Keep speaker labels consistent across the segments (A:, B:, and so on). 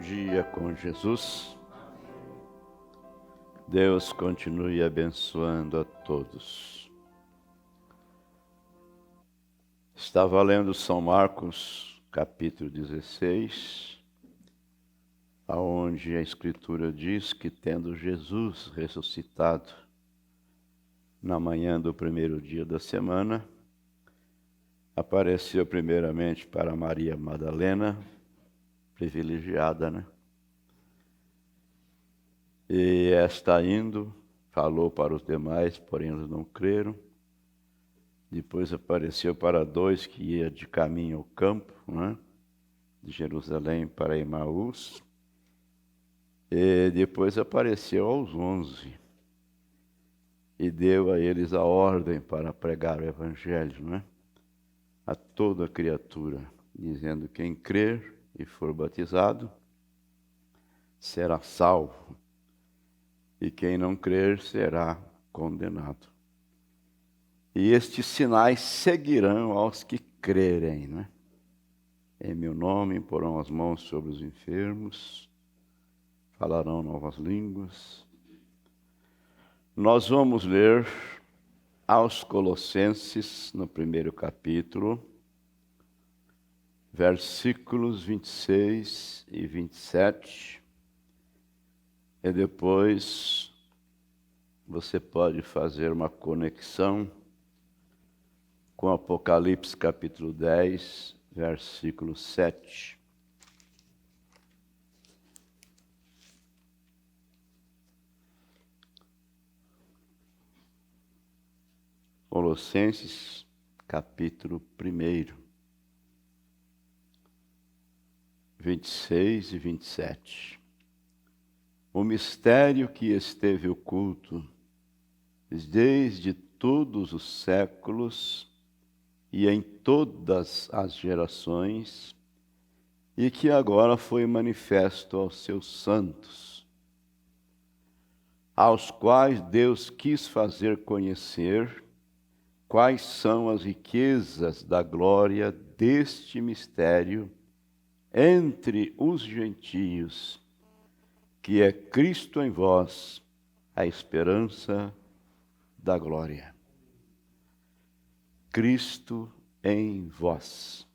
A: dia com Jesus. Deus continue abençoando a todos. Estava lendo São Marcos, capítulo 16, aonde a Escritura diz que, tendo Jesus ressuscitado na manhã do primeiro dia da semana, apareceu primeiramente para Maria Madalena, privilegiada, né? E esta indo, falou para os demais, porém eles não creram. Depois apareceu para dois que ia de caminho ao campo, né? De Jerusalém para Emaús. E depois apareceu aos 11 e deu a eles a ordem para pregar o Evangelho, né? A toda criatura, dizendo: quem crer e for batizado será salvo, e quem não crer será condenado. E estes sinais seguirão aos que crerem, né? Em meu nome porão as mãos sobre os enfermos, falarão novas línguas. Nós vamos ler aos Colossenses, no primeiro capítulo, versículos 26 e 27. E depois você pode fazer uma conexão com Apocalipse capítulo 10, versículo 7. Colossenses capítulo 1, 26 e 27. O mistério que esteve oculto desde todos os séculos e em todas as gerações, e que agora foi manifesto aos seus santos, aos quais Deus quis fazer conhecer quais são as riquezas da glória deste mistério entre os gentios, que é Cristo em vós, a esperança da glória. Cristo em vós.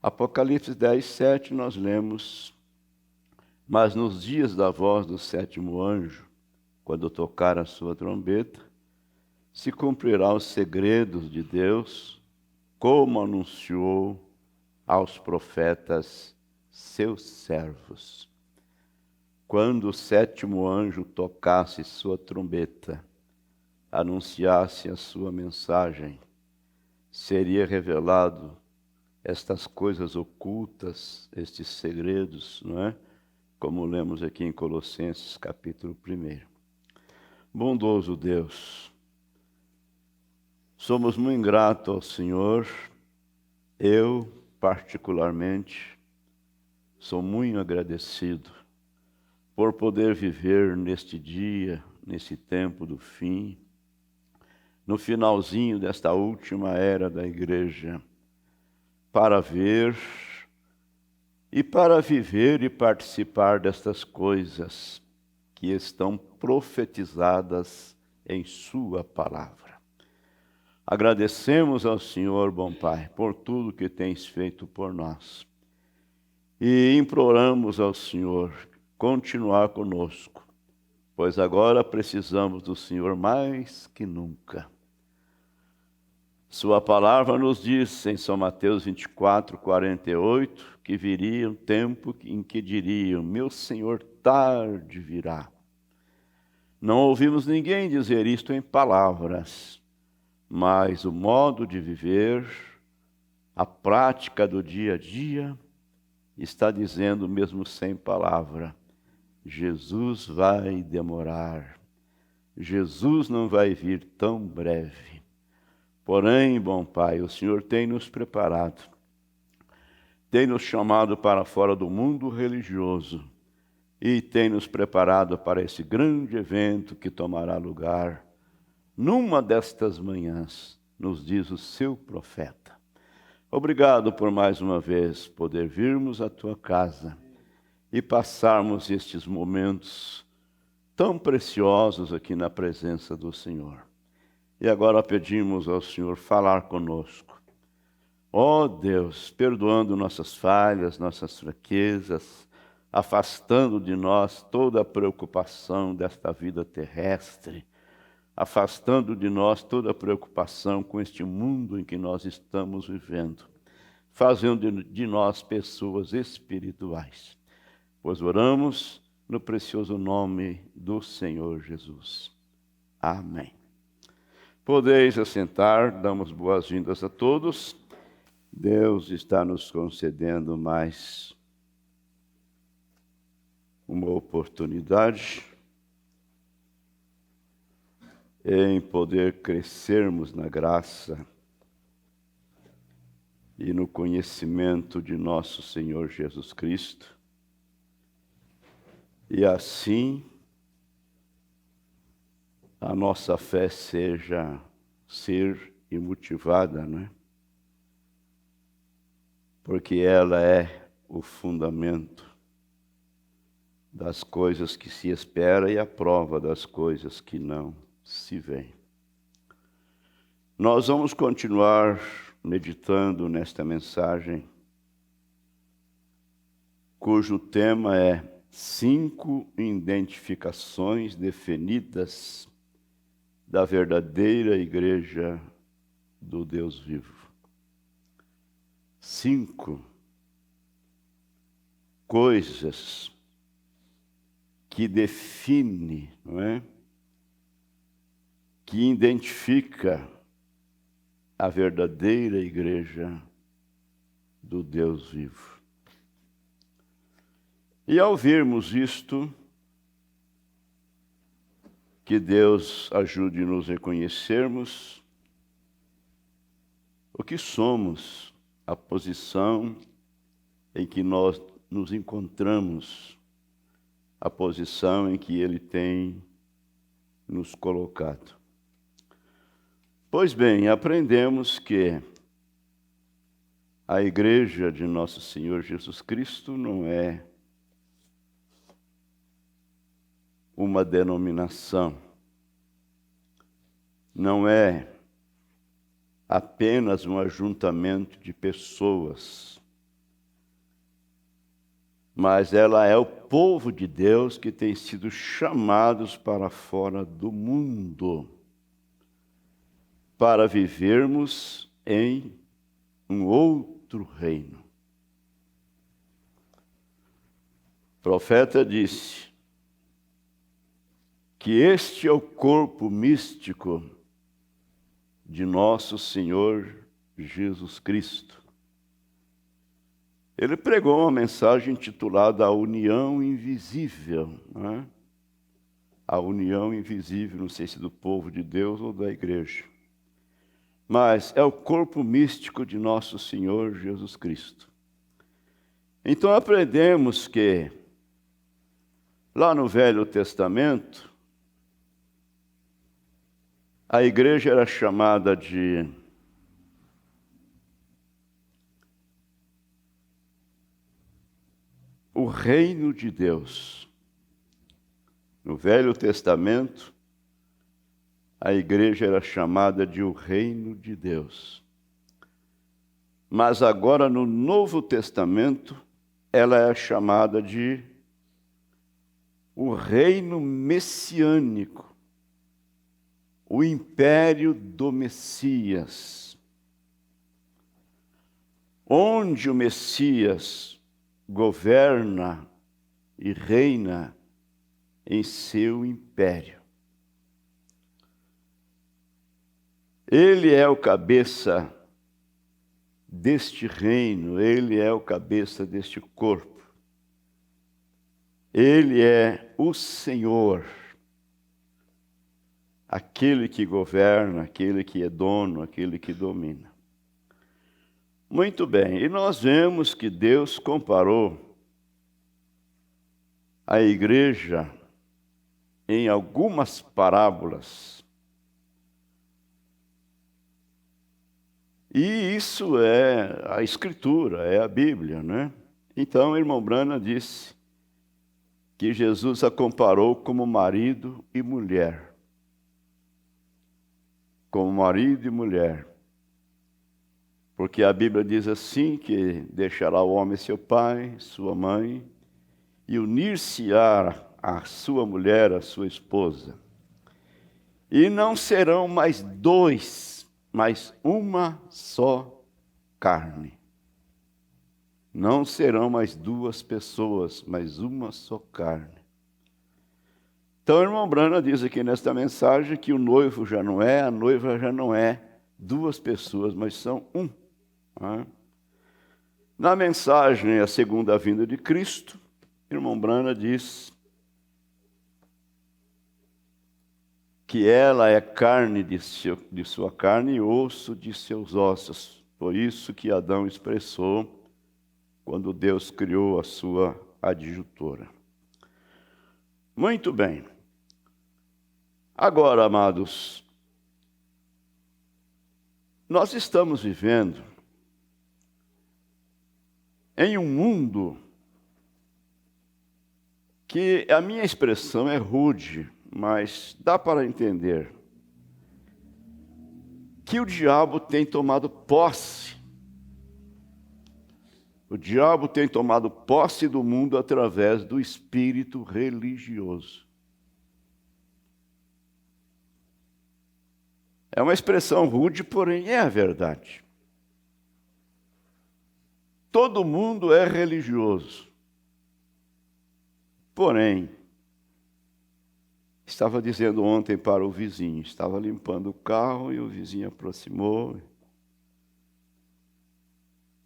A: Apocalipse 10, 7, nós lemos: mas nos dias da voz do sétimo anjo, quando tocar a sua trombeta, se cumprirá os segredos de Deus, como anunciou aos profetas seus servos. Quando o sétimo anjo tocasse sua trombeta, anunciasse a sua mensagem, seria revelado estas coisas ocultas, estes segredos, não é? Como lemos aqui em Colossenses capítulo 1. Bondoso Deus, somos muito gratos ao Senhor. Eu, particularmente, sou muito agradecido por poder viver neste dia, nesse tempo do fim, no finalzinho desta última era da igreja, para ver e para viver e participar destas coisas que estão profetizadas em sua palavra. Agradecemos ao Senhor, bom Pai, por tudo que tens feito por nós. E imploramos ao Senhor continuar conosco, pois agora precisamos do Senhor mais que nunca. Sua palavra nos diz em São Mateus 24, 48, que viria um tempo em que diriam: meu Senhor tarde virá. Não ouvimos ninguém dizer isto em palavras, mas o modo de viver, a prática do dia a dia, está dizendo mesmo sem palavra: Jesus vai demorar, Jesus não vai vir tão breve. Porém, bom Pai, o Senhor tem nos preparado, tem nos chamado para fora do mundo religioso e tem nos preparado para esse grande evento que tomará lugar numa destas manhãs, nos diz o seu profeta. Obrigado por mais uma vez poder virmos à tua casa e passarmos estes momentos tão preciosos aqui na presença do Senhor. E agora pedimos ao Senhor falar conosco. Ó Deus, perdoando nossas falhas, nossas fraquezas, afastando de nós toda a preocupação desta vida terrestre, afastando de nós toda a preocupação com este mundo em que nós estamos vivendo, fazendo de nós pessoas espirituais. Pois oramos no precioso nome do Senhor Jesus. Amém. Podeis assentar, damos boas-vindas a todos. Deus está nos concedendo mais uma oportunidade em poder crescermos na graça e no conhecimento de nosso Senhor Jesus Cristo. E assim a nossa fé seja ser motivada, não é? Porque ela é o fundamento das coisas que se espera e a prova das coisas que não se veem. Nós vamos continuar meditando nesta mensagem, cujo tema é 5 identificações definidas da verdadeira igreja do Deus vivo. 5 coisas que define, não é? Que identifica a verdadeira igreja do Deus vivo. E ao vermos isto, que Deus ajude-nos a reconhecermos o que somos, a posição em que nós nos encontramos, a posição em que Ele tem nos colocado. Pois bem, aprendemos que a igreja de nosso Senhor Jesus Cristo não é uma denominação, não é apenas um ajuntamento de pessoas, mas ela é o povo de Deus que tem sido chamados para fora do mundo, para vivermos em um outro reino. O profeta disse que este é o corpo místico de nosso Senhor Jesus Cristo. Ele pregou uma mensagem intitulada A União Invisível, não é? A união invisível, não sei se do povo de Deus ou da igreja. Mas é o corpo místico de nosso Senhor Jesus Cristo. Então aprendemos que, lá no Velho Testamento, a igreja era chamada de o reino de Deus. No Velho Testamento, a igreja era chamada de o reino de Deus. Mas agora, no Novo Testamento, ela é chamada de o reino messiânico, o império do Messias, onde o Messias governa e reina em seu império. Ele é o cabeça deste reino, ele é o cabeça deste corpo. Ele é o Senhor, aquele que governa, aquele que é dono, aquele que domina. Muito bem, e nós vemos que Deus comparou a igreja em algumas parábolas. E isso é a Escritura, é a Bíblia, né? Então, o irmão Branham disse que Jesus a comparou como marido e mulher. Como marido e mulher. Porque a Bíblia diz assim, que deixará o homem seu pai, sua mãe, e unir-se-á a sua mulher, a sua esposa. E não serão mais dois, mas uma só carne. Não serão mais duas pessoas, mas uma só carne. Então, o irmão Branham diz aqui nesta mensagem que o noivo já não é, a noiva já não é duas pessoas, mas são um. Na mensagem A Segunda Vinda de Cristo, o irmão Branham diz que ela é carne de sua carne e osso de seus ossos. Por isso que Adão expressou quando Deus criou a sua adjutora. Muito bem. Agora, amados, nós estamos vivendo em um mundo que a minha expressão é rude, mas dá para entender que o diabo tem tomado posse. O diabo tem tomado posse do mundo através do espírito religioso. É uma expressão rude, porém é a verdade. Todo mundo é religioso. Porém, estava dizendo ontem para o vizinho, estava limpando o carro e o vizinho aproximou,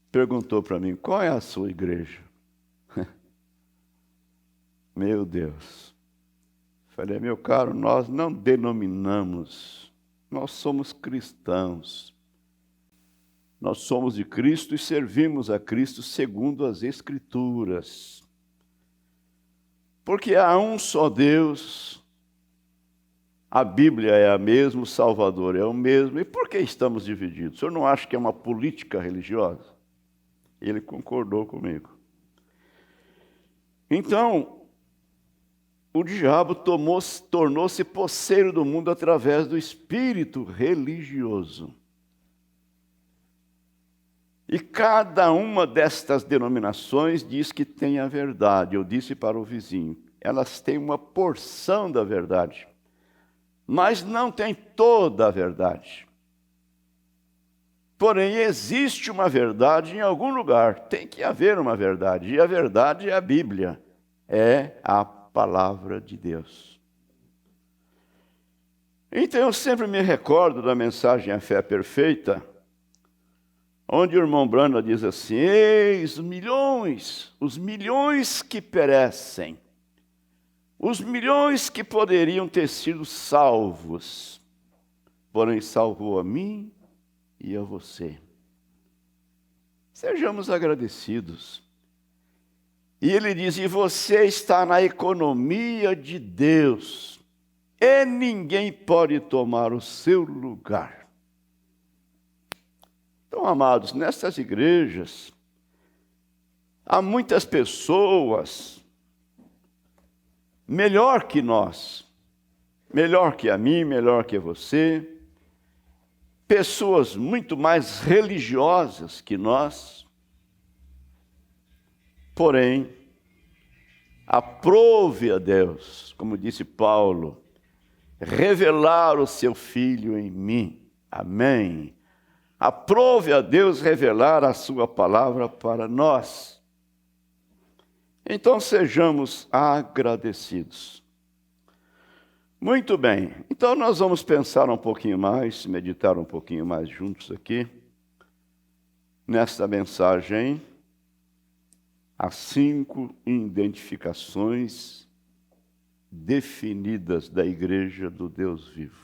A: perguntou para mim, qual é a sua igreja? Meu Deus. Falei, meu caro, nós não denominamos, nós somos cristãos. Nós somos de Cristo e servimos a Cristo segundo as Escrituras. Porque há um só Deus, a Bíblia é a mesma, o Salvador é o mesmo. E por que estamos divididos? O senhor não acha que é uma política religiosa? Ele concordou comigo. Então, o diabo tornou-se posseiro do mundo através do espírito religioso. E cada uma destas denominações diz que tem a verdade. Eu disse para o vizinho, elas têm uma porção da verdade, mas não tem toda a verdade. Porém, existe uma verdade em algum lugar, tem que haver uma verdade, e a verdade é a Bíblia, é a palavra de Deus. Então, eu sempre me recordo da mensagem A Fé Perfeita, onde o irmão Branham diz assim, eis os milhões que perecem, os milhões que poderiam ter sido salvos, porém salvou a mim e a você. Sejamos agradecidos. E ele diz, e você está na economia de Deus, e ninguém pode tomar o seu lugar. Então, amados, nessas igrejas, há muitas pessoas melhor que nós, melhor que a mim, melhor que você, pessoas muito mais religiosas que nós, porém, aprove a Deus, como disse Paulo, revelar o seu Filho em mim. Amém. Aprove a Deus revelar a sua palavra para nós. Então sejamos agradecidos. Muito bem, então nós vamos pensar um pouquinho mais, meditar um pouquinho mais juntos aqui, nesta mensagem, as 5 identificações definidas da Igreja do Deus Vivo.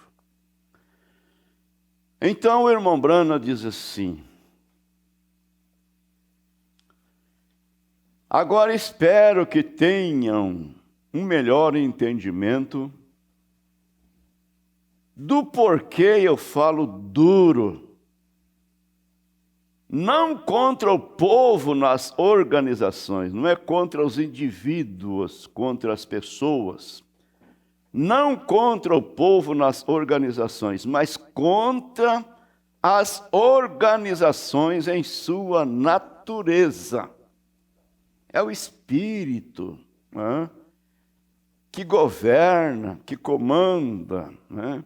A: Então o irmão Branham diz assim, agora espero que tenham um melhor entendimento do porquê eu falo duro não contra o povo nas organizações, não é contra os indivíduos, contra as pessoas, não contra o povo nas organizações, mas contra as organizações em sua natureza. É o espírito, né, que governa, que comanda, né?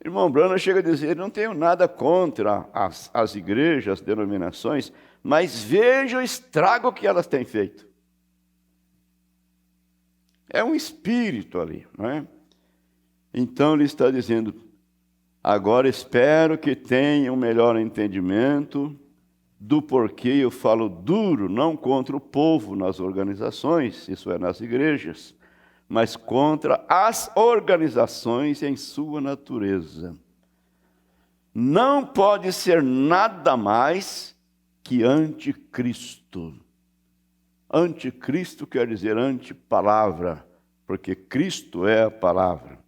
A: Irmão Branham chega a dizer, não tenho nada contra as igrejas, as denominações, mas veja o estrago que elas têm feito. É um espírito ali, não é? Então ele está dizendo, agora espero que tenham um melhor entendimento do porquê eu falo duro, não contra o povo nas organizações, isso é, nas igrejas, mas contra as organizações em sua natureza. Não pode ser nada mais que anticristo. Anticristo quer dizer antipalavra, porque Cristo é a palavra.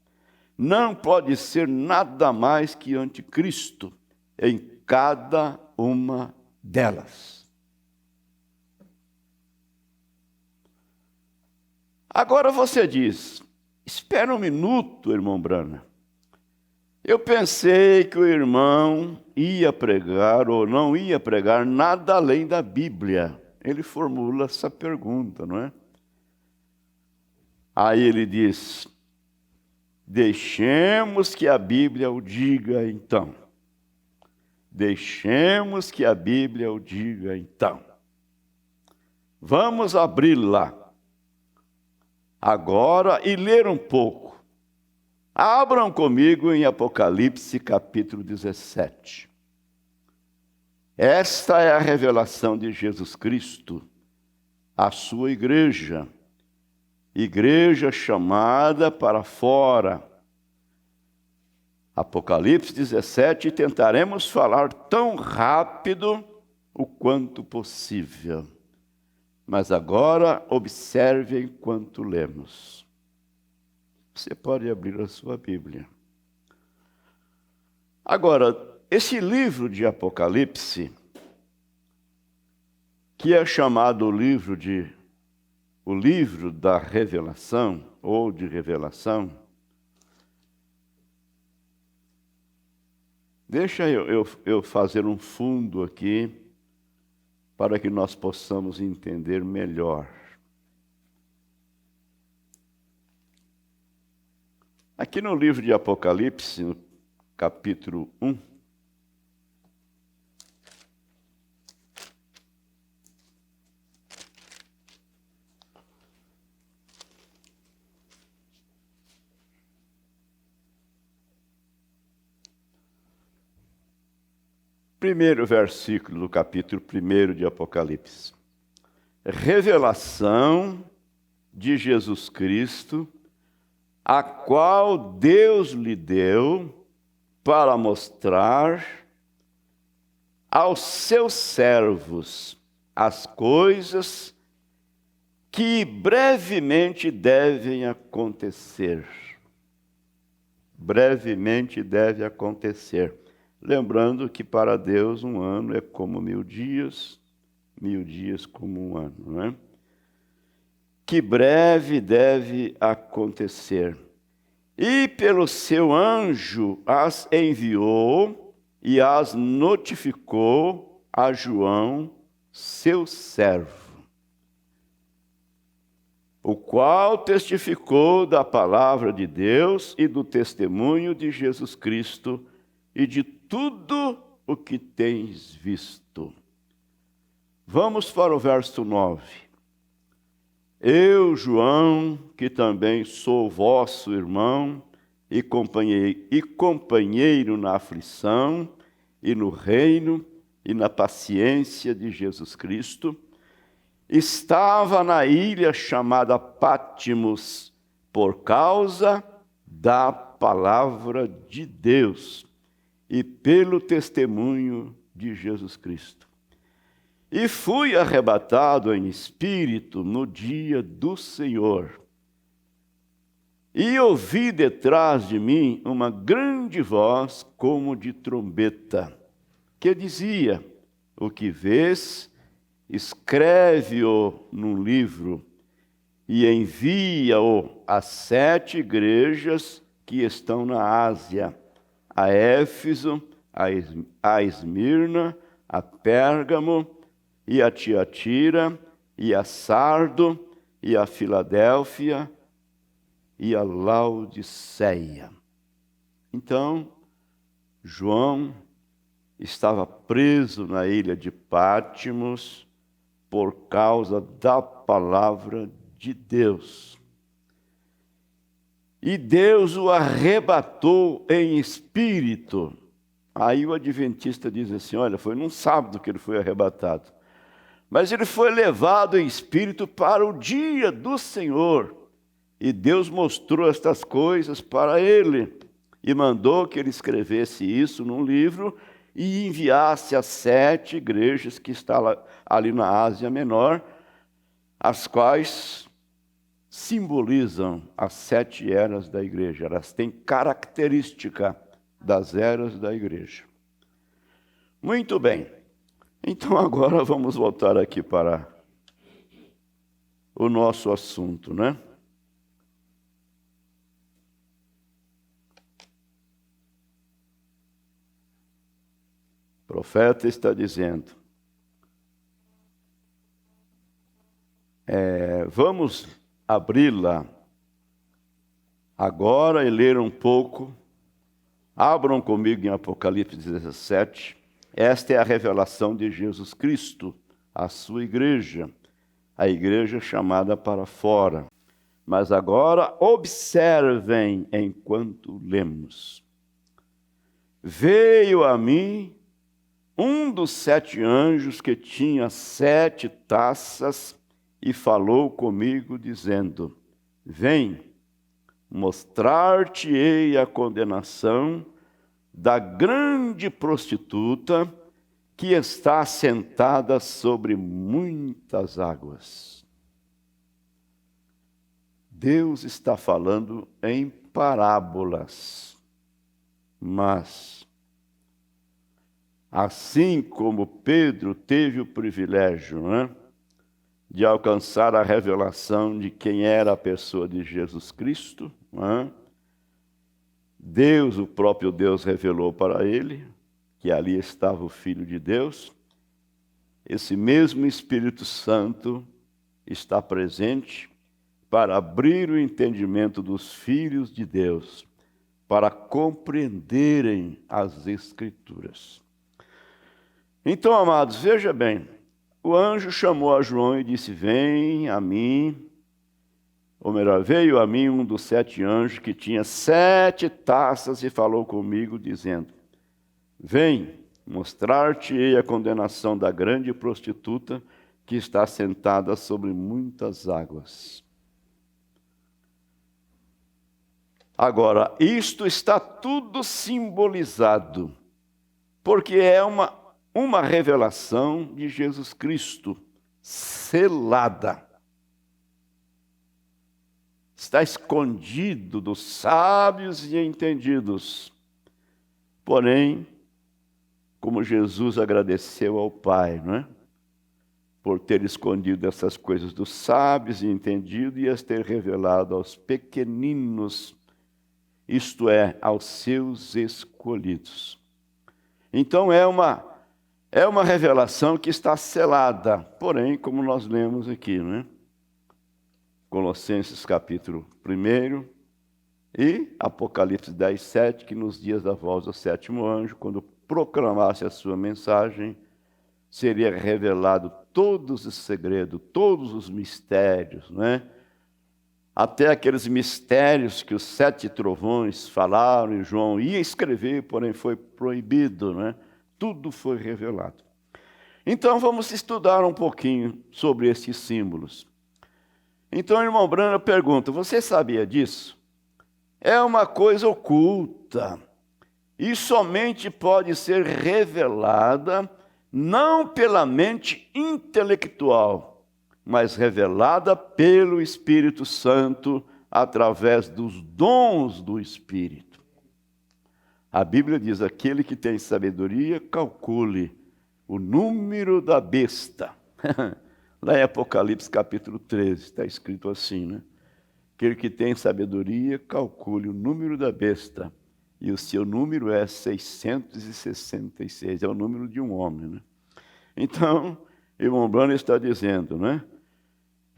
A: Não pode ser nada mais que anticristo em cada uma delas. Agora você diz, espera um minuto, irmão Branham. Eu pensei que o irmão ia pregar ou não ia pregar nada além da Bíblia. Ele formula essa pergunta, não é? Aí ele diz, deixemos que a Bíblia o diga então. Deixemos que a Bíblia o diga então. Vamos abri-la agora e ler um pouco. Abram comigo em Apocalipse capítulo 17. Esta é a revelação de Jesus Cristo à sua igreja. Igreja chamada para fora. Apocalipse 17, tentaremos falar tão rápido o quanto possível. Mas agora observe enquanto lemos. Você pode abrir a sua Bíblia. Agora, esse livro de Apocalipse, que é chamado o livro da revelação, ou de revelação, deixa eu fazer um fundo aqui, para que nós possamos entender melhor. Aqui no livro de Apocalipse, no capítulo 1, primeiro versículo do capítulo 1 de Apocalipse. Revelação de Jesus Cristo, a qual Deus lhe deu para mostrar aos seus servos as coisas que brevemente devem acontecer. Brevemente deve acontecer. Lembrando que para Deus um ano é como 1000 dias como um ano, não é? Que breve deve acontecer. E pelo seu anjo as enviou e as notificou a João, seu servo, o qual testificou da palavra de Deus e do testemunho de Jesus Cristo e de tudo o que tens visto. Vamos para o verso 9. Eu, João, que também sou vosso irmão e companheiro na aflição e no reino e na paciência de Jesus Cristo, estava na ilha chamada Pátimos por causa da palavra de Deus e pelo testemunho de Jesus Cristo. E fui arrebatado em espírito no dia do Senhor. E ouvi detrás de mim uma grande voz como de trombeta, que dizia: o que vês, escreve-o num livro e envia-o às 7 igrejas que estão na Ásia, a Éfeso, a Esmirna, a Pérgamo, e a Tiatira, e a Sardo, e a Filadélfia, e a Laodiceia. Então, João estava preso na ilha de Patmos por causa da palavra de Deus. E Deus o arrebatou em espírito. Aí o adventista diz assim, olha, foi num sábado que ele foi arrebatado. Mas ele foi levado em espírito para o dia do Senhor. E Deus mostrou estas coisas para ele. E mandou que ele escrevesse isso num livro e enviasse às 7 igrejas que estão ali na Ásia Menor, as quais simbolizam as 7 eras da igreja. Elas têm característica das eras da igreja. Muito bem. Então agora vamos voltar aqui para o nosso assunto, né? O profeta está dizendo, vamos abri-la agora e ler um pouco. Abram comigo em Apocalipse 17. Esta é a revelação de Jesus Cristo, à sua igreja, a igreja chamada para fora. Mas agora observem enquanto lemos. Veio a mim um dos 7 anjos que tinha 7 taças e falou comigo dizendo, vem, mostrar-te-ei a condenação da grande prostituta que está sentada sobre muitas águas. Deus está falando em parábolas, mas assim como Pedro teve o privilégio, né, de alcançar a revelação de quem era a pessoa de Jesus Cristo, né, Deus, o próprio Deus, revelou para ele que ali estava o Filho de Deus. Esse mesmo Espírito Santo está presente para abrir o entendimento dos filhos de Deus, para compreenderem as Escrituras. Então, amados, veja bem, o anjo chamou a João e disse, vem a mim, ou melhor, veio a mim um dos 7 anjos que tinha 7 taças e falou comigo, dizendo, vem, mostrar-te-ei a condenação da grande prostituta que está sentada sobre muitas águas. Agora, isto está tudo simbolizado, porque é uma revelação de Jesus Cristo, selada. Está escondido dos sábios e entendidos. Porém, como Jesus agradeceu ao Pai, não é? Por ter escondido essas coisas dos sábios e entendidos e as ter revelado aos pequeninos, isto é, aos seus escolhidos. Então é uma revelação que está selada, porém, como nós lemos aqui, não é? Colossenses capítulo 1 e Apocalipse 10, 7, que nos dias da voz do 7º anjo, quando proclamasse a sua mensagem, seria revelado todos os segredos, todos os mistérios, né? Até aqueles mistérios que os 7 trovões falaram e João ia escrever, porém foi proibido, né? Tudo foi revelado. Então vamos estudar um pouquinho sobre esses símbolos. Então, irmão Brana pergunta, você sabia disso? É uma coisa oculta e somente pode ser revelada não pela mente intelectual, mas revelada pelo Espírito Santo através dos dons do Espírito. A Bíblia diz, aquele que tem sabedoria, calcule, o número da besta. Lá em Apocalipse capítulo 13, está escrito assim, né? Aquele que tem sabedoria, calcule o número da besta. E o seu número é 666, é o número de um homem, né? Então, irmão Branham está dizendo, né?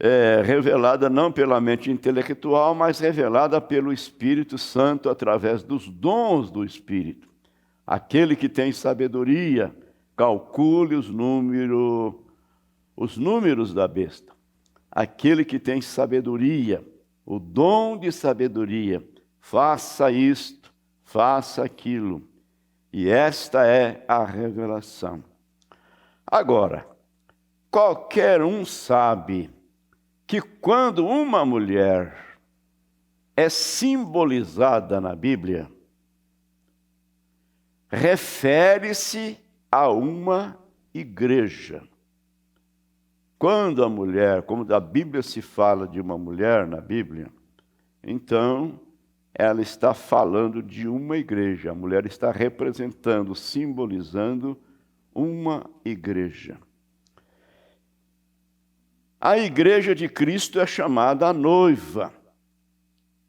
A: É revelada não pela mente intelectual, mas revelada pelo Espírito Santo através dos dons do Espírito. Aquele que tem sabedoria, calcule os números da besta. Aquele que tem sabedoria, o dom de sabedoria, faça isto, faça aquilo. E esta é a revelação. Agora, qualquer um sabe que quando uma mulher é simbolizada na Bíblia, refere-se a uma igreja. Quando a mulher, como a Bíblia se fala de uma mulher na Bíblia, então ela está falando de uma igreja. A mulher está representando, simbolizando uma igreja. A igreja de Cristo é chamada a noiva.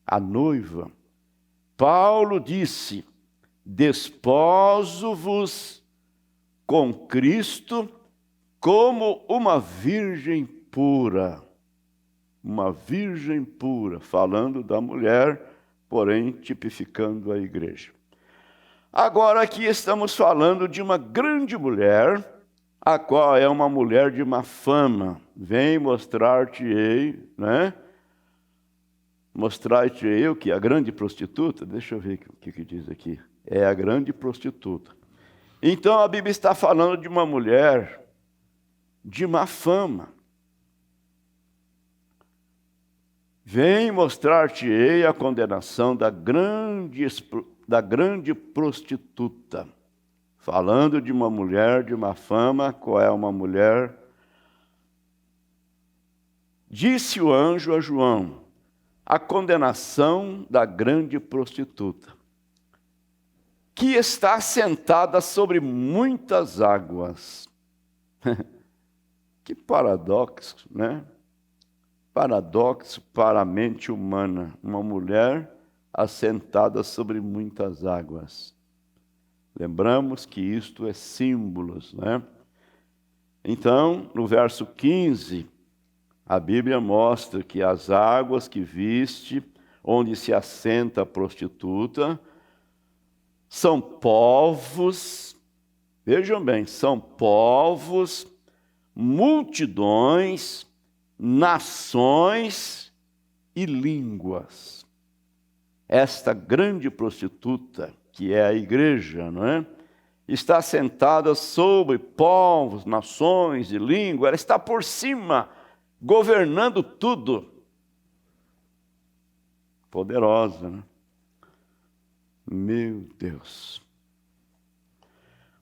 A: A noiva. Paulo disse: desposo-vos com Cristo como uma virgem pura. Uma virgem pura, falando da mulher, porém tipificando a igreja. Agora aqui estamos falando de uma grande mulher, a qual é uma mulher de má fama. Vem mostrar-te-ei, né? Mostrar-te-ei o que? A grande prostituta? Deixa eu ver o que diz aqui. É a grande prostituta. Então a Bíblia está falando de uma mulher de má fama. Vem mostrar-te-ei a condenação da grande prostituta. Falando de uma mulher de má fama, qual é uma mulher? Disse o anjo a João: a condenação da grande prostituta, que está sentada sobre muitas águas. Que paradoxo, né? Paradoxo para a mente humana. Uma mulher assentada sobre muitas águas. Lembramos que isto é símbolos, né? Então, no verso 15, a Bíblia mostra que as águas que viste, onde se assenta a prostituta, são povos, vejam bem, são povos, multidões, nações e línguas. Esta grande prostituta, que é a igreja, não é? Está sentada sobre povos, nações e línguas, ela está por cima, governando tudo. Poderosa, né? Meu Deus.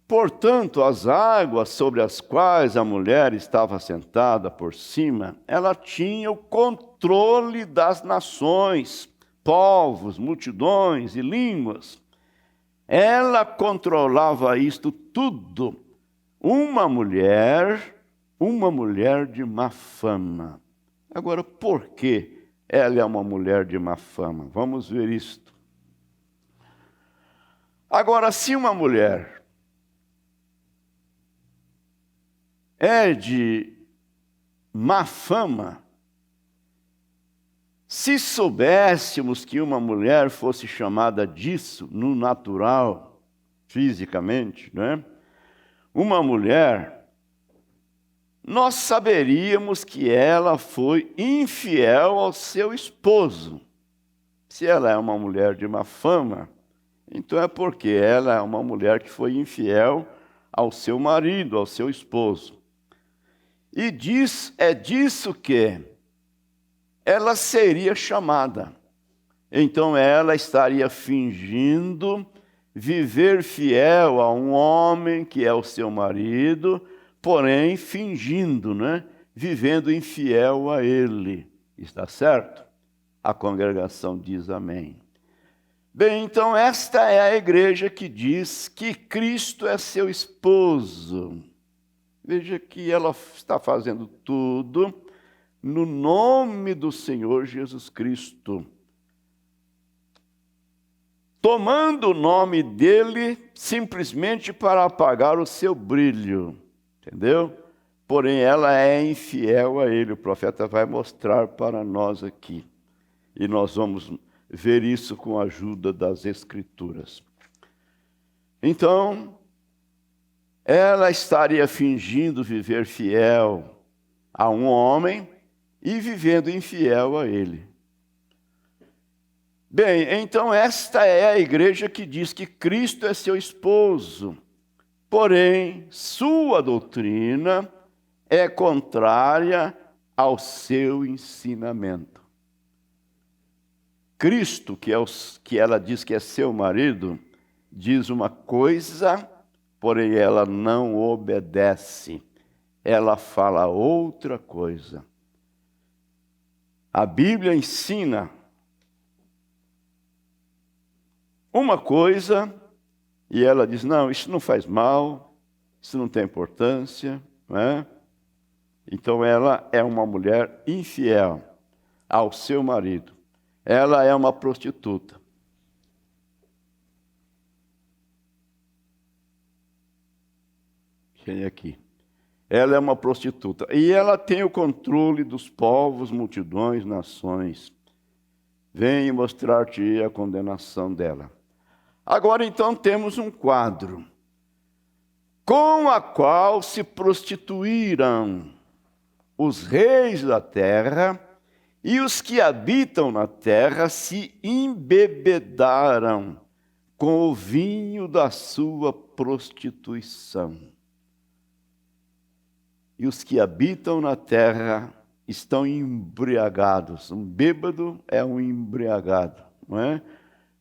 A: Portanto, as águas sobre as quais a mulher estava sentada por cima, ela tinha o controle das nações, povos, multidões e línguas. Ela controlava isto tudo. Uma mulher de má fama. Agora, por que ela é uma mulher de má fama? Vamos ver isto. Agora, se uma mulher é de má fama, se soubéssemos que uma mulher fosse chamada disso no natural, fisicamente, né? Uma mulher, nós saberíamos que ela foi infiel ao seu esposo. Se ela é uma mulher de má fama, então é porque ela é uma mulher que foi infiel ao seu marido, ao seu esposo. E é disso que ela seria chamada. Então ela estaria fingindo viver fiel a um homem que é o seu marido, porém fingindo, né? Vivendo infiel a ele. Está certo? A congregação diz amém. Bem, então esta é a igreja que diz que Cristo é seu esposo. Veja que ela está fazendo tudo no nome do Senhor Jesus Cristo, tomando o nome dele simplesmente para apagar o seu brilho, entendeu? Porém, ela é infiel a ele. O profeta vai mostrar para nós aqui. E nós vamos ver isso com a ajuda das Escrituras. Então, ela estaria fingindo viver fiel a um homem e vivendo infiel a ele. Bem, então esta é a igreja que diz que Cristo é seu esposo. Porém, sua doutrina é contrária ao seu ensinamento. Cristo, que ela diz que é seu marido, diz uma coisa, porém ela não obedece. Ela fala outra coisa. A Bíblia ensina uma coisa e ela diz, não, isso não faz mal, isso não tem importância, não é? Então ela é uma mulher infiel ao seu marido. Ela é uma prostituta. Quem é aqui? Ela é uma prostituta. E ela tem o controle dos povos, multidões, nações. Venho mostrar-te a condenação dela. Agora então temos um quadro com a qual se prostituíram os reis da terra e os que habitam na terra se embebedaram com o vinho da sua prostituição. E os que habitam na terra estão embriagados. Um bêbado é um embriagado, não é?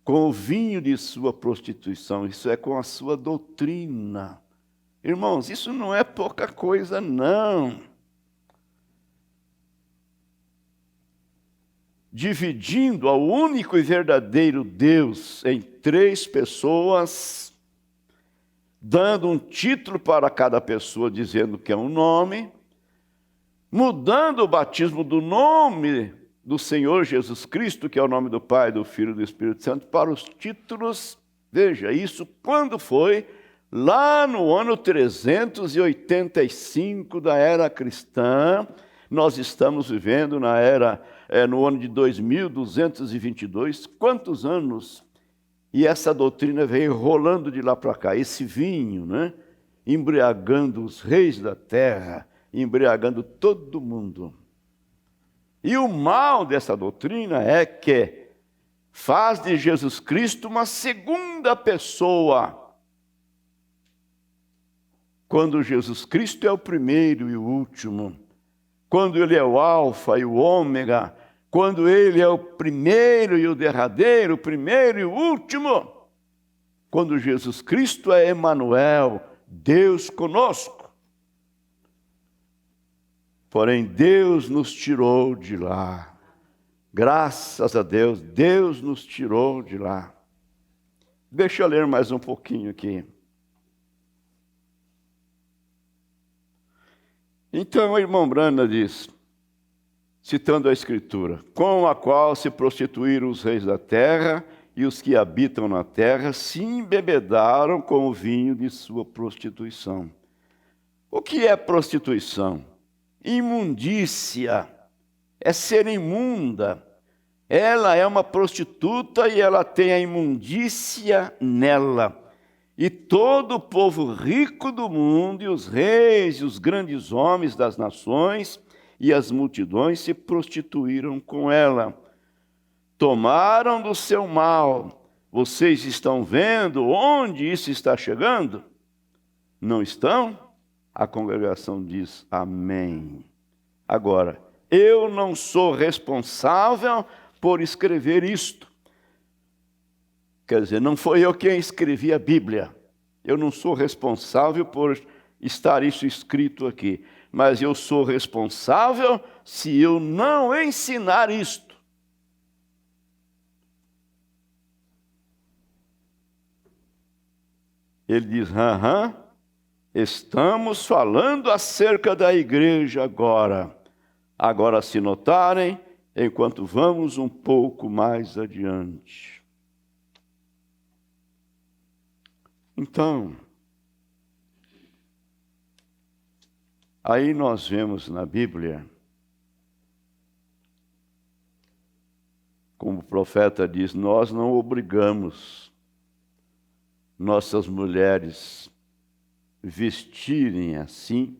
A: Com o vinho de sua prostituição, isso é com a sua doutrina. Irmãos, isso não é pouca coisa, não. Dividindo ao único e verdadeiro Deus em 3 pessoas, dando um título para cada pessoa, dizendo que é um nome, mudando o batismo do nome do Senhor Jesus Cristo, que é o nome do Pai, do Filho e do Espírito Santo, para os títulos. Veja, isso quando foi? Lá no ano 385 da era cristã. Nós estamos vivendo na era, no ano de 2222. Quantos anos? E essa doutrina veio rolando de lá para cá. Esse vinho, né? Embriagando os reis da terra, embriagando todo mundo. E o mal dessa doutrina é que faz de Jesus Cristo uma segunda pessoa. Quando Jesus Cristo é o primeiro e o último, quando ele é o alfa e o ômega, quando ele é o primeiro e o derradeiro, o primeiro e o último, quando Jesus Cristo é Emanuel, Deus conosco. Porém, Deus nos tirou de lá. Graças a Deus, Deus nos tirou de lá. Deixa eu ler mais um pouquinho aqui. Então, o irmão Brana diz, citando a Escritura, com a qual se prostituíram os reis da terra e os que habitam na terra se embebedaram com o vinho de sua prostituição. O que é prostituição? Imundícia, é ser imunda. Ela é uma prostituta e ela tem a imundícia nela. E todo o povo rico do mundo, e os reis, e os grandes homens das nações, e as multidões se prostituíram com ela. Tomaram do seu mal. Vocês estão vendo onde isso está chegando? Não estão? A congregação diz amém. Agora, eu não sou responsável por escrever isto. Quer dizer, não foi eu quem escrevi a Bíblia. Eu não sou responsável por estar isso escrito aqui. Mas eu sou responsável se eu não ensinar isto. Ele diz, Estamos falando acerca da igreja agora. Agora, se notarem, enquanto vamos um pouco mais adiante. Então, aí nós vemos na Bíblia, como o profeta diz, nós não obrigamos nossas mulheres vestirem assim,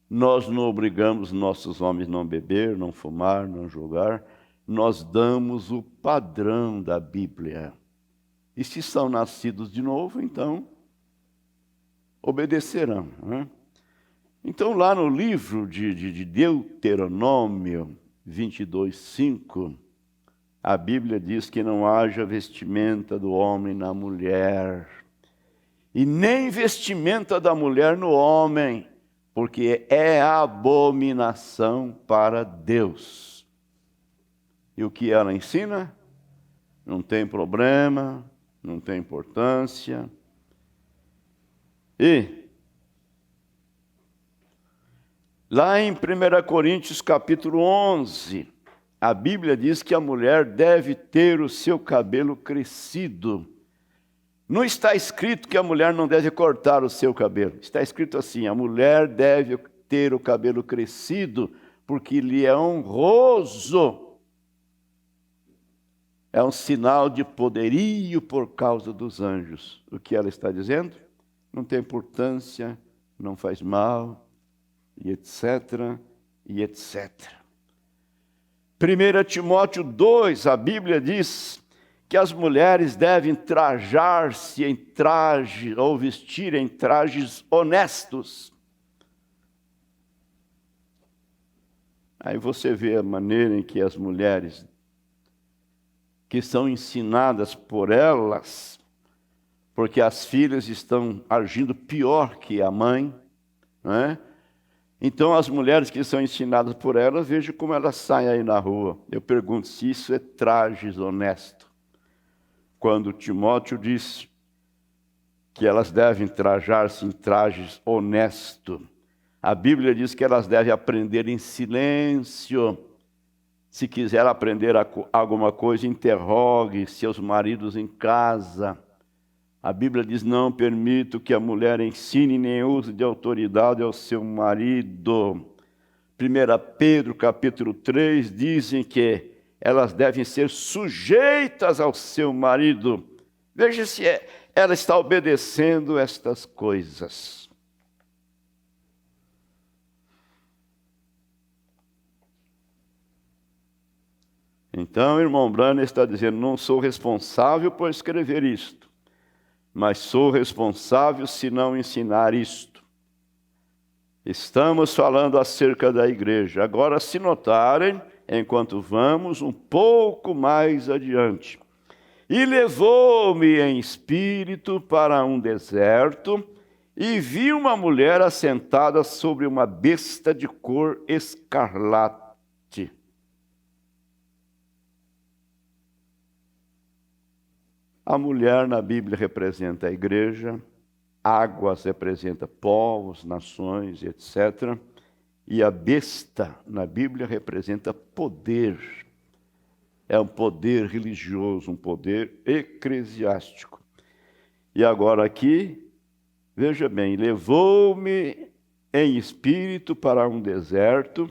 A: nós não obrigamos nossos homens a não beber, não fumar, não julgar, nós damos o padrão da Bíblia. E se são nascidos de novo, então obedecerão. Né? Então, lá no livro de Deuteronômio 22:5, a Bíblia diz que não haja vestimenta do homem na mulher, e nem vestimenta da mulher no homem, porque é abominação para Deus. E o que ela ensina? Não tem problema, não tem importância. E lá em 1 Coríntios capítulo 11, a Bíblia diz que a mulher deve ter o seu cabelo crescido. Não está escrito que a mulher não deve cortar o seu cabelo. Está escrito assim, a mulher deve ter o cabelo crescido, porque lhe é honroso. É um sinal de poderio por causa dos anjos. O que ela está dizendo? Não tem importância, não faz mal, e etc, e etc. 1 Timóteo 2, a Bíblia diz que as mulheres devem trajar-se em traje, ou vestir em trajes honestos. Aí você vê a maneira em que as mulheres, que são ensinadas por elas, porque as filhas estão agindo pior que a mãe, né? Então as mulheres que são ensinadas por elas, veja como elas saem aí na rua. Eu pergunto se isso é trajes honesto. Quando Timóteo disse que elas devem trajar-se em trajes honestos, a Bíblia diz que elas devem aprender em silêncio. Se quiser aprender alguma coisa, interrogue seus maridos em casa. A Bíblia diz, não permito que a mulher ensine nem use de autoridade ao seu marido. 1 Pedro capítulo 3 dizem que elas devem ser sujeitas ao seu marido. Veja se ela está obedecendo estas coisas. Então, irmão Branham está dizendo, não sou responsável por escrever isto, mas sou responsável se não ensinar isto. Estamos falando acerca da igreja. Agora, se notarem, enquanto vamos um pouco mais adiante. E levou-me em espírito para um deserto, e vi uma mulher assentada sobre uma besta de cor escarlate. A mulher na Bíblia representa a igreja, águas representa povos, nações, etc. E a besta na Bíblia representa poder. É um poder religioso, um poder eclesiástico. E agora aqui, veja bem, levou-me em espírito para um deserto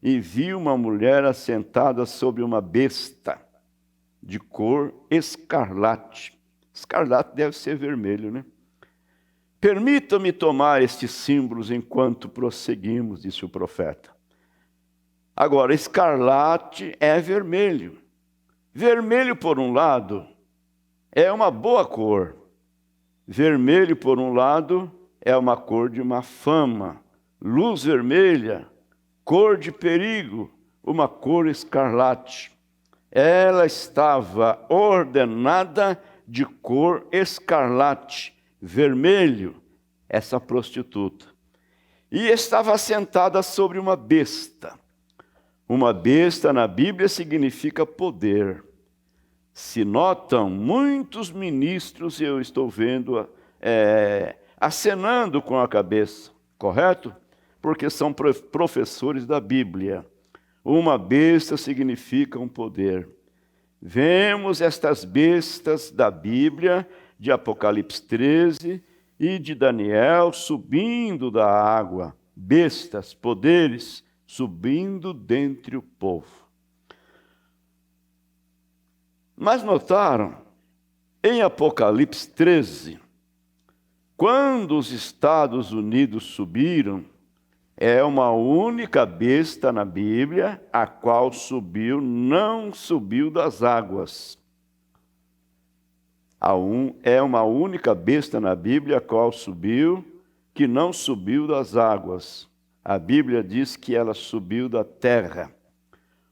A: e vi uma mulher assentada sobre uma besta de cor escarlate. Escarlate deve ser vermelho, né? Permita-me tomar estes símbolos enquanto prosseguimos, disse o profeta. Agora, escarlate é vermelho. Vermelho, por um lado, é uma boa cor. Vermelho, por um lado, é uma cor de má fama. Luz vermelha, cor de perigo, uma cor escarlate. Ela estava ordenada de cor escarlate, vermelho, essa prostituta. E estava sentada sobre uma besta. Uma besta na Bíblia significa poder. Se notam, muitos ministros, eu estou vendo acenando com a cabeça, correto? Porque são professores da Bíblia. Uma besta significa um poder. Vemos estas bestas da Bíblia, de Apocalipse 13 e de Daniel, subindo da água. Bestas, poderes, subindo dentre o povo. Mas notaram, em Apocalipse 13, quando os Estados Unidos subiram, é uma única besta na Bíblia, a qual subiu, não subiu das águas. É uma única besta na Bíblia, a qual subiu, que não subiu das águas. A Bíblia diz que ela subiu da terra,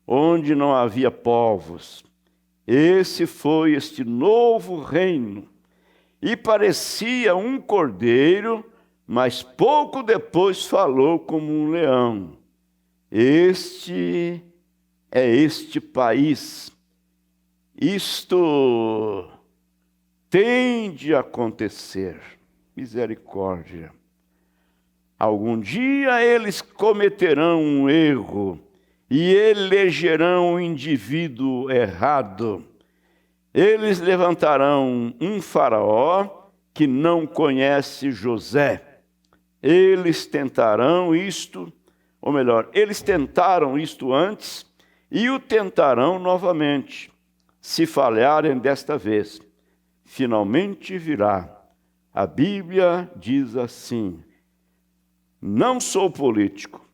A: onde não havia povos. Esse foi este novo reino. E parecia um cordeiro, mas pouco depois falou como um leão. Este é este país. Isto tem de acontecer. Misericórdia. Algum dia eles cometerão um erro e elegerão um indivíduo errado. Eles levantarão um faraó que não conhece José. Eles tentarão isto, ou melhor, eles tentaram isto antes e o tentarão novamente. Se falharem desta vez, finalmente virá. A Bíblia diz assim: não sou político.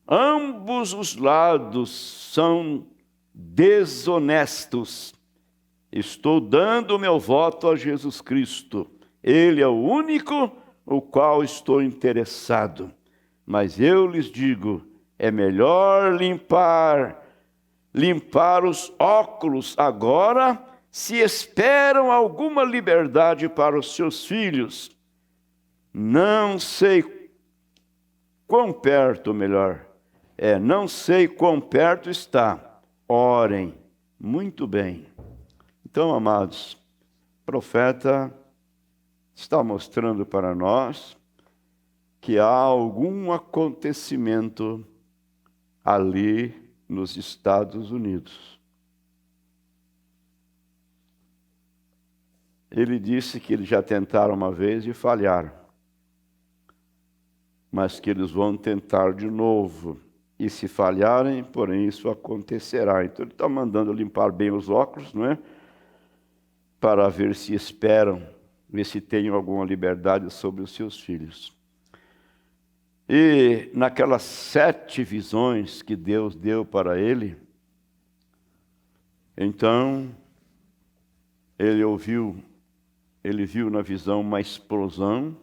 A: Ambos os lados são desonestos. Estou dando meu voto a Jesus Cristo. Ele é o único o qual estou interessado. Mas eu lhes digo, é melhor limpar os óculos agora, se esperam alguma liberdade para os seus filhos. Não sei quão perto, não sei quão perto está. Orem. Muito bem. Então, amados, o profeta está mostrando para nós que há algum acontecimento ali nos Estados Unidos. Ele disse que eles já tentaram uma vez e falharam, mas que eles vão tentar de novo. E se falharem, porém, isso acontecerá. Então ele está mandando limpar bem os óculos, não é? Para ver se esperam, ver se têm alguma liberdade sobre os seus filhos. E naquelas 7 visões que Deus deu para ele, então ele viu na visão uma explosão,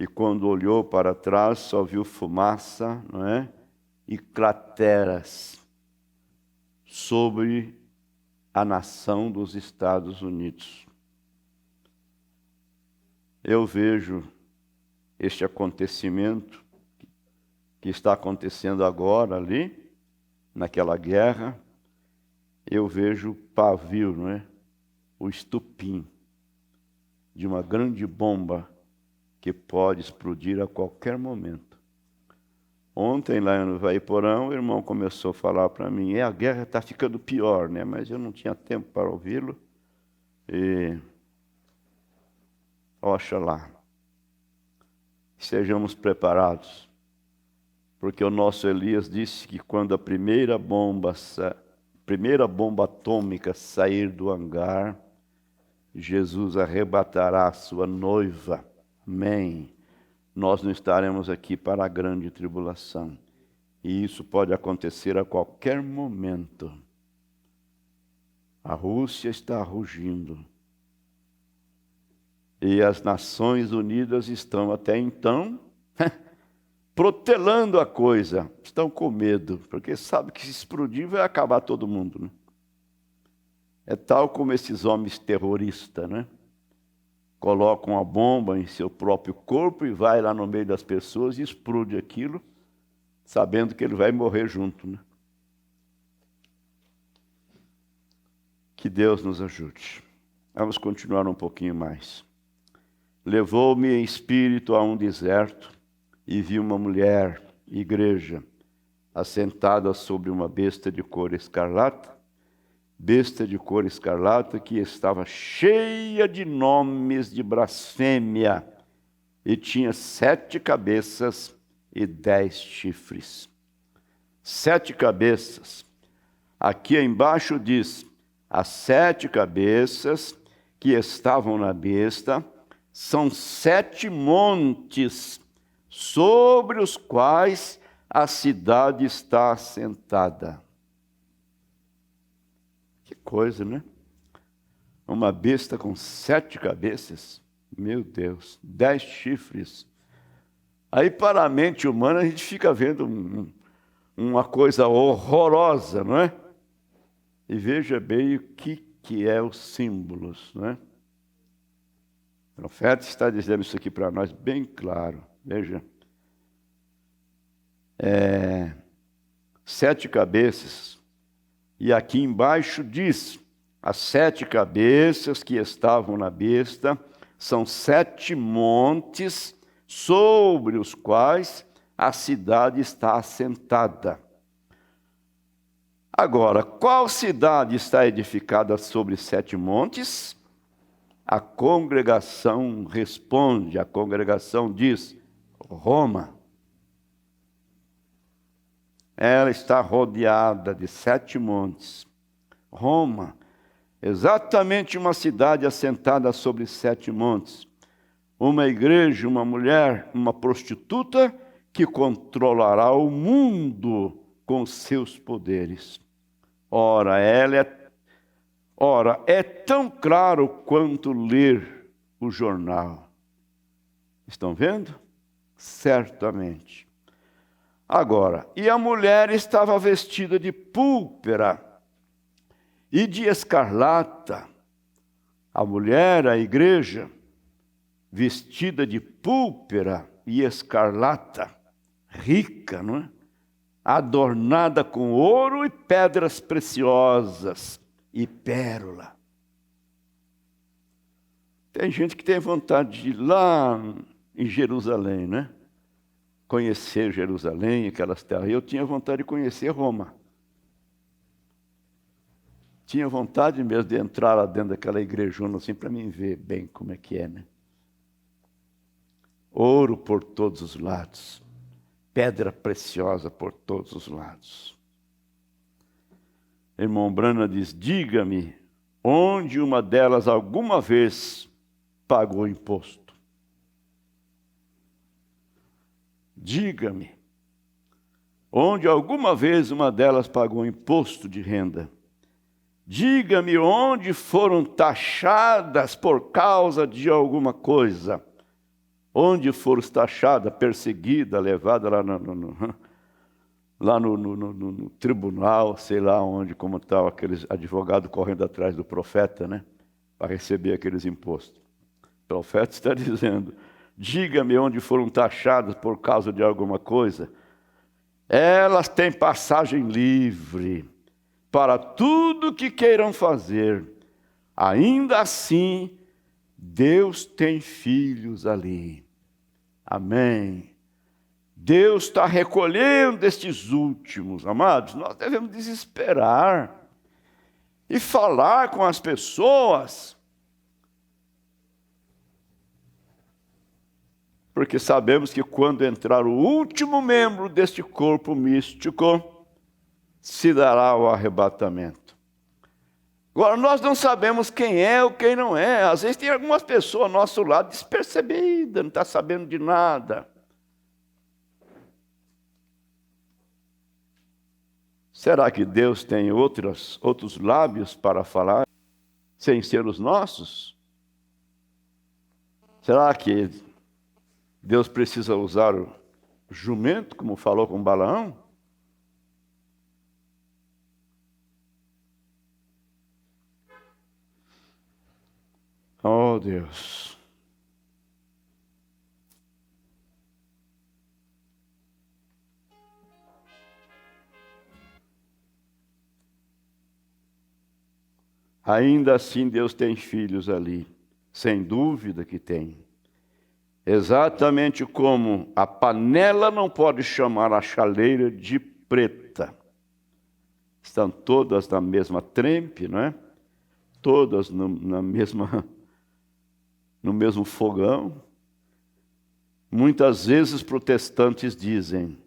A: e quando olhou para trás só viu fumaça, não é? E crateras sobre a nação dos Estados Unidos. Eu vejo este acontecimento que está acontecendo agora ali, naquela guerra, eu vejo o pavio, não é? O estupim de uma grande bomba que pode explodir a qualquer momento. Ontem, lá no Vaiporão, o irmão começou a falar para mim, a guerra está ficando pior, né? Mas eu não tinha tempo para ouvi-lo. E, oxalá, estejamos preparados. Porque o nosso Elias disse que quando a primeira bomba atômica sair do hangar, Jesus arrebatará a sua noiva. Amém. Nós não estaremos aqui para a grande tribulação. E isso pode acontecer a qualquer momento. A Rússia está rugindo. E as Nações Unidas estão até então protelando a coisa. Estão com medo, porque sabem que se explodir vai acabar todo mundo, né? É tal como esses homens terroristas, né? Colocam a bomba em seu próprio corpo e vai lá no meio das pessoas e explode aquilo, sabendo que ele vai morrer junto, né? Que Deus nos ajude. Vamos continuar um pouquinho mais. levou-me em espírito a um deserto e vi uma mulher, igreja, assentada sobre uma besta de cor escarlata que estava cheia de nomes de blasfêmia e tinha 7 cabeças e 10 chifres. 7 cabeças. Aqui embaixo diz, as 7 cabeças que estavam na besta são 7 montes sobre os quais a cidade está assentada. Que coisa, né? Uma besta com 7 cabeças, meu Deus, 10 chifres. Aí para a mente humana a gente fica vendo uma coisa horrorosa, não é? E veja bem o que é os símbolos, não é? O profeta está dizendo isso aqui para nós bem claro. Veja. 7 cabeças. E aqui embaixo diz, as 7 cabeças que estavam na besta são 7 montes sobre os quais a cidade está assentada. Agora, qual cidade está edificada sobre 7 montes? A congregação responde, a congregação diz, Roma. Ela está rodeada de 7 montes. Roma, exatamente uma cidade assentada sobre 7 montes. Uma igreja, uma mulher, uma prostituta que controlará o mundo com seus poderes. Ora, é tão claro quanto ler o jornal. Estão vendo? Certamente. Agora, e a mulher estava vestida de púrpura e de escarlata. A mulher, a igreja, vestida de púrpura e escarlata, rica, não é? Adornada com ouro e pedras preciosas e pérola. Tem gente que tem vontade de ir lá em Jerusalém, né? Conhecer Jerusalém, aquelas terras. Eu tinha vontade de conhecer Roma. Tinha vontade mesmo de entrar lá dentro daquela igrejona assim para mim ver bem como é que é, né? Ouro por todos os lados. Pedra preciosa por todos os lados. Irmão Brana diz, diga-me, onde uma delas alguma vez pagou imposto? Diga-me, onde alguma vez uma delas pagou imposto de renda? Diga-me onde foram taxadas por causa de alguma coisa. Onde foram taxadas, perseguidas, levadas lá no tribunal, sei lá onde, como estava aqueles advogados correndo atrás do profeta, né? Para receber aqueles impostos. O profeta está dizendo, diga-me onde foram taxadas por causa de alguma coisa. Elas têm passagem livre para tudo que queiram fazer. Ainda assim, Deus tem filhos ali. Amém. Deus está recolhendo estes últimos, amados. Nós devemos desesperar e falar com as pessoas, porque sabemos que quando entrar o último membro deste corpo místico, se dará o arrebatamento. Agora, nós não sabemos quem é ou quem não é. Às vezes tem algumas pessoas ao nosso lado despercebidas, não está sabendo de nada. Será que Deus tem outros lábios para falar, sem ser os nossos? Será que Deus precisa usar o jumento, como falou com Balaão? Oh, Deus. Ainda assim Deus tem filhos ali, sem dúvida que tem. Exatamente como a panela não pode chamar a chaleira de preta. Estão todas na mesma trempe, não é? Todas no mesmo fogão. Muitas vezes os protestantes dizem: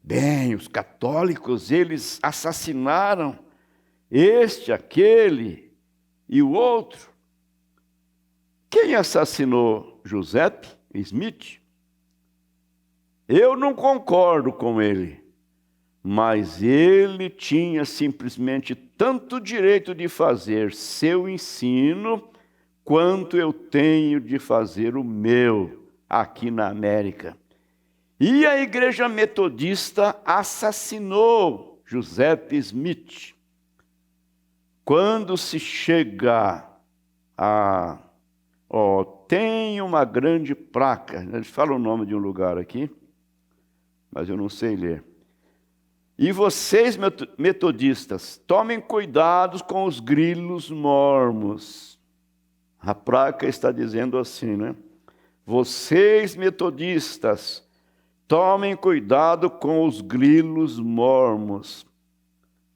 A: bem, os católicos, eles assassinaram este, aquele e o outro. Quem assassinou Giuseppe Smith? Eu não concordo com ele, mas ele tinha simplesmente tanto direito de fazer seu ensino quanto eu tenho de fazer o meu aqui na América. E a Igreja Metodista assassinou Giuseppe Smith. Quando se chega a... tem uma grande placa, eles falam o nome de um lugar aqui, mas eu não sei ler. E vocês, metodistas, tomem cuidado com os grilos mormos. A placa está dizendo assim, né? Vocês, metodistas, tomem cuidado com os grilos mormos.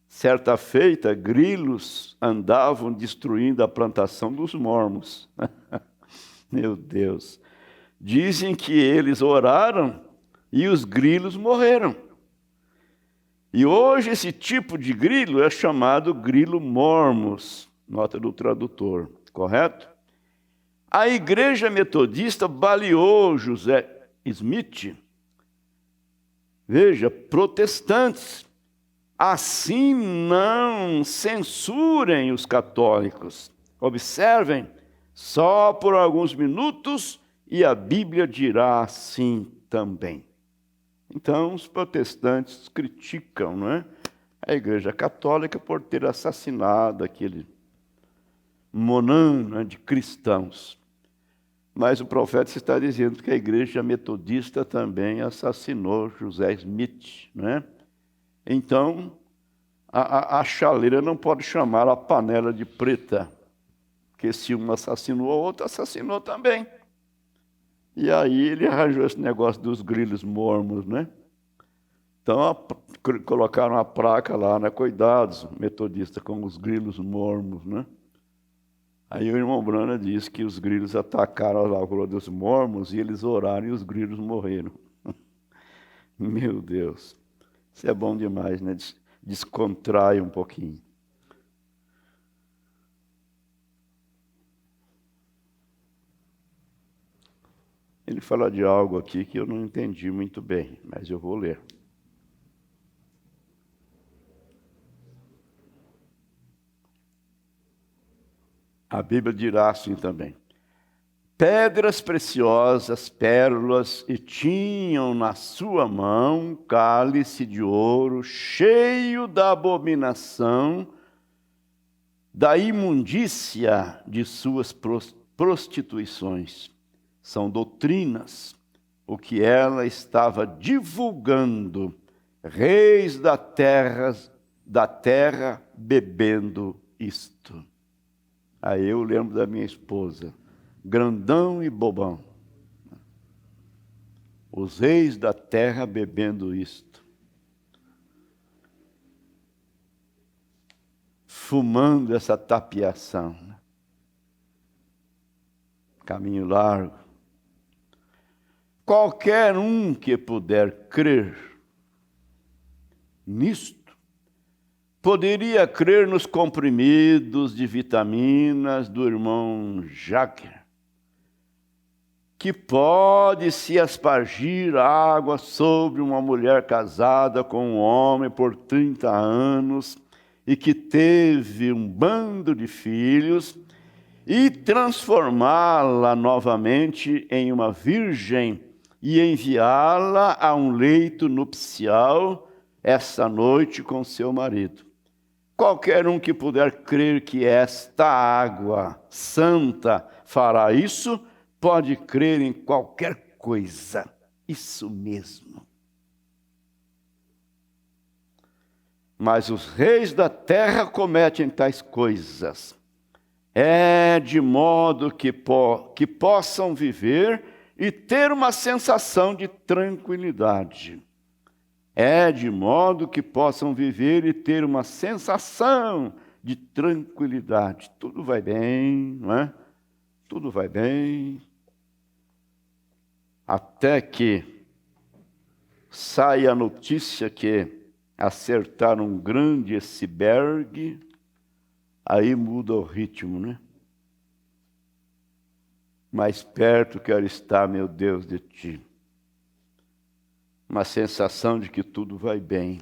A: Certa feita, grilos andavam destruindo a plantação dos mormos. Meu Deus. Dizem que eles oraram e os grilos morreram. E hoje esse tipo de grilo é chamado grilo mormos, nota do tradutor, correto? A Igreja Metodista baleou José Smith. Veja, protestantes, assim não censurem os católicos. Observem, só por alguns minutos e a Bíblia dirá assim também. Então, os protestantes criticam, não é, a Igreja Católica por ter assassinado aquele monão, de cristãos. Mas o profeta está dizendo que a Igreja Metodista também assassinou José Smith, não é? Então, a chaleira não pode chamar a panela de preta, porque se um assassinou, o outro assassinou também. E aí ele arranjou esse negócio dos grilos mormos, né? Então, colocaram a placa lá, né? Cuidados, metodista, com os grilos mormos, né? Aí o irmão Brana disse que os grilos atacaram a lavoura dos mormos e eles oraram e os grilos morreram. Meu Deus, isso é bom demais, né? Descontrai um pouquinho. Ele fala de algo aqui que eu não entendi muito bem, mas eu vou ler. A Bíblia dirá assim também: pedras preciosas, pérolas, e tinham na sua mão cálice de ouro cheio da abominação, da imundícia de suas prostituições. São doutrinas, o que ela estava divulgando, reis da terra bebendo isto. Aí eu lembro da minha esposa, grandão e bobão. Os reis da terra bebendo isto. Fumando essa tapiação. Caminho largo. Qualquer um que puder crer nisto, poderia crer nos comprimidos de vitaminas do irmão Jacques, que pode se aspergir água sobre uma mulher casada com um homem por 30 anos e que teve um bando de filhos e transformá-la novamente em uma virgem e enviá-la a um leito nupcial essa noite com seu marido. Qualquer um que puder crer que esta água santa fará isso, pode crer em qualquer coisa. Isso mesmo. Mas os reis da terra cometem tais coisas. É de modo que possam viver e ter uma sensação de tranquilidade. É de modo que possam viver e ter uma sensação de tranquilidade. Tudo vai bem, não é? Tudo vai bem. Até que sai a notícia que acertaram um grande iceberg, aí muda o ritmo, né? Mais perto quero estar, meu Deus, de ti. Uma sensação de que tudo vai bem.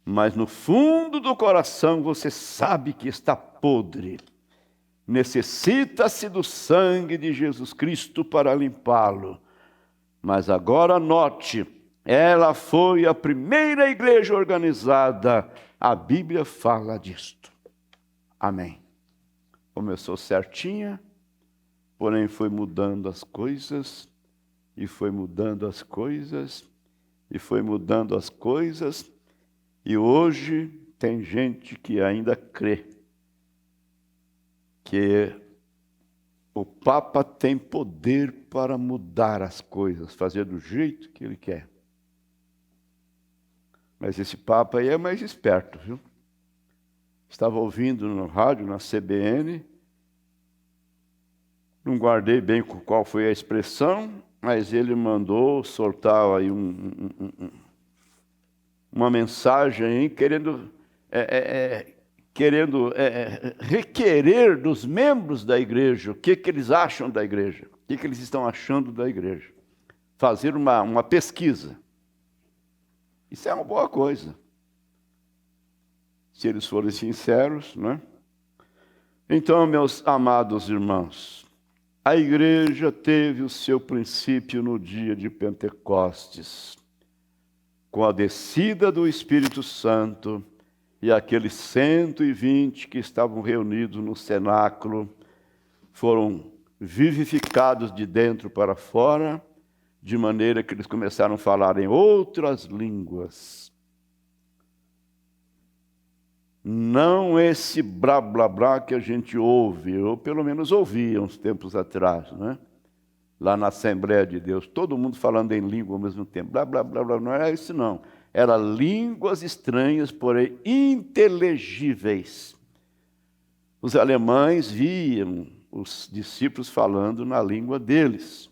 A: Mas no fundo do coração você sabe que está podre. Necessita-se do sangue de Jesus Cristo para limpá-lo. Mas agora note, ela foi a primeira igreja organizada. A Bíblia fala disto. Amém. Começou certinha, porém foi mudando as coisas, e foi mudando as coisas, e foi mudando as coisas, e hoje tem gente que ainda crê que o Papa tem poder para mudar as coisas, fazer do jeito que ele quer. Mas esse Papa aí é mais esperto, viu? Estava ouvindo no rádio, na CBN, não guardei bem qual foi a expressão, mas ele mandou soltar aí uma mensagem aí, querendo requerer dos membros da igreja o que eles acham da igreja, o que eles estão achando da igreja. Fazer uma pesquisa. Isso é uma boa coisa. Se eles forem sinceros, né? Então, meus amados irmãos, a igreja teve o seu princípio no dia de Pentecostes, com a descida do Espírito Santo, e aqueles 120 que estavam reunidos no cenáculo foram vivificados de dentro para fora, de maneira que eles começaram a falar em outras línguas. Não esse blá blá blá que a gente ouve, eu pelo menos ouvia uns tempos atrás, né? Lá na Assembleia de Deus, todo mundo falando em língua ao mesmo tempo, blá blá blá blá, não era isso não. Era línguas estranhas, porém inteligíveis. Os alemães viam os discípulos falando na língua deles.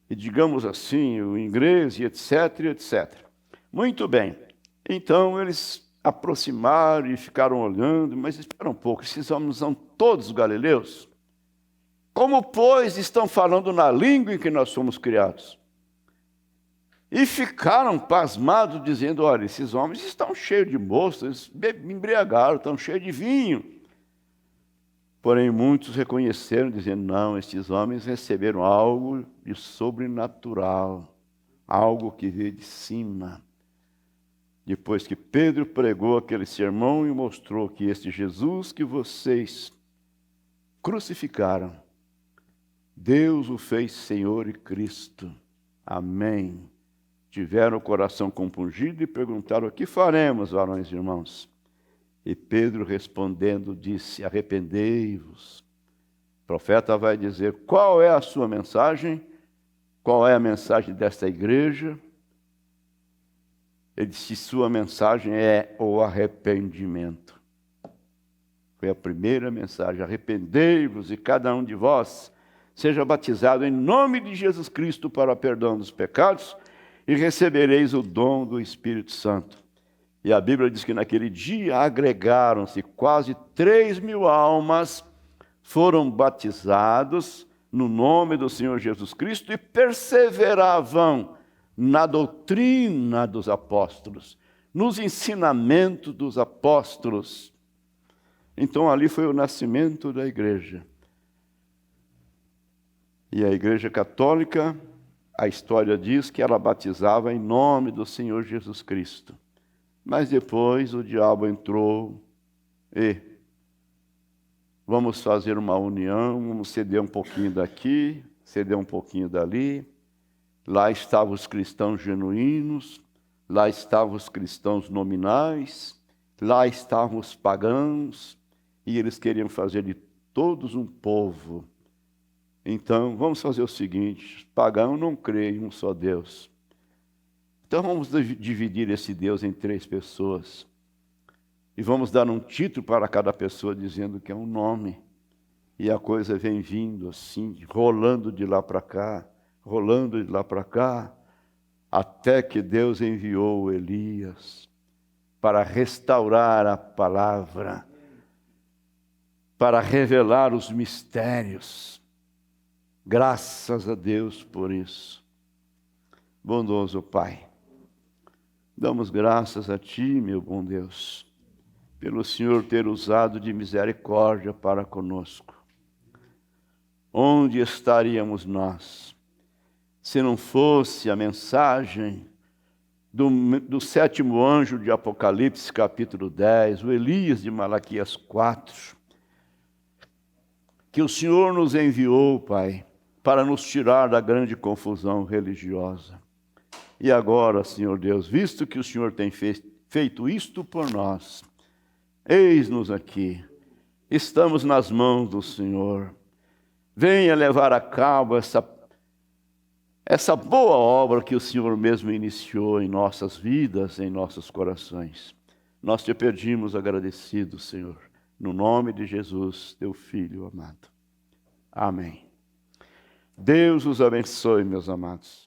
A: E digamos assim, o inglês e etc, etc. Muito bem, então eles aproximaram e ficaram olhando, mas espera um pouco, esses homens são todos galileus? Como, pois, estão falando na língua em que nós fomos criados? E ficaram pasmados, dizendo, olha, esses homens estão cheios de moço, eles embriagaram, estão cheios de vinho. Porém, muitos reconheceram, dizendo, não, estes homens receberam algo de sobrenatural, algo que veio de cima. Depois que Pedro pregou aquele sermão e mostrou que este Jesus que vocês crucificaram, Deus o fez Senhor e Cristo. Amém. Tiveram o coração compungido e perguntaram, o que faremos, varões e irmãos? E Pedro respondendo disse, arrependei-vos. O profeta vai dizer, qual é a sua mensagem? Qual é a mensagem desta igreja? Ele disse, sua mensagem é o arrependimento. Foi a primeira mensagem, arrependei-vos e cada um de vós seja batizado em nome de Jesus Cristo para o perdão dos pecados e recebereis o dom do Espírito Santo. E a Bíblia diz que naquele dia agregaram-se quase 3.000 almas, foram batizados no nome do Senhor Jesus Cristo e perseveravam na doutrina dos apóstolos, nos ensinamentos dos apóstolos. Então ali foi o nascimento da igreja. E a igreja católica, a história diz que ela batizava em nome do Senhor Jesus Cristo. Mas depois o diabo entrou e vamos fazer uma união, vamos ceder um pouquinho daqui, ceder um pouquinho dali. Lá estavam os cristãos genuínos, lá estavam os cristãos nominais, lá estavam os pagãos, e eles queriam fazer de todos um povo. Então, vamos fazer o seguinte: pagão não crê em um só Deus. Então, vamos dividir esse Deus em 3 pessoas. E vamos dar um título para cada pessoa, dizendo que é um nome. E a coisa vem vindo assim, rolando de lá para cá, rolando de lá para cá, até que Deus enviou Elias para restaurar a palavra, para revelar os mistérios. Graças a Deus por isso. Bondoso Pai, damos graças a Ti, meu bom Deus, pelo Senhor ter usado de misericórdia para conosco. Onde estaríamos nós, se não fosse a mensagem do 7º anjo de Apocalipse, capítulo 10, o Elias de Malaquias 4, que o Senhor nos enviou, Pai, para nos tirar da grande confusão religiosa. E agora, Senhor Deus, visto que o Senhor tem feito isto por nós, eis-nos aqui, estamos nas mãos do Senhor. Venha levar a cabo essa boa obra que o Senhor mesmo iniciou em nossas vidas, em nossos corações. Nós te pedimos agradecidos, Senhor, no nome de Jesus, teu Filho amado. Amém. Deus os abençoe, meus amados.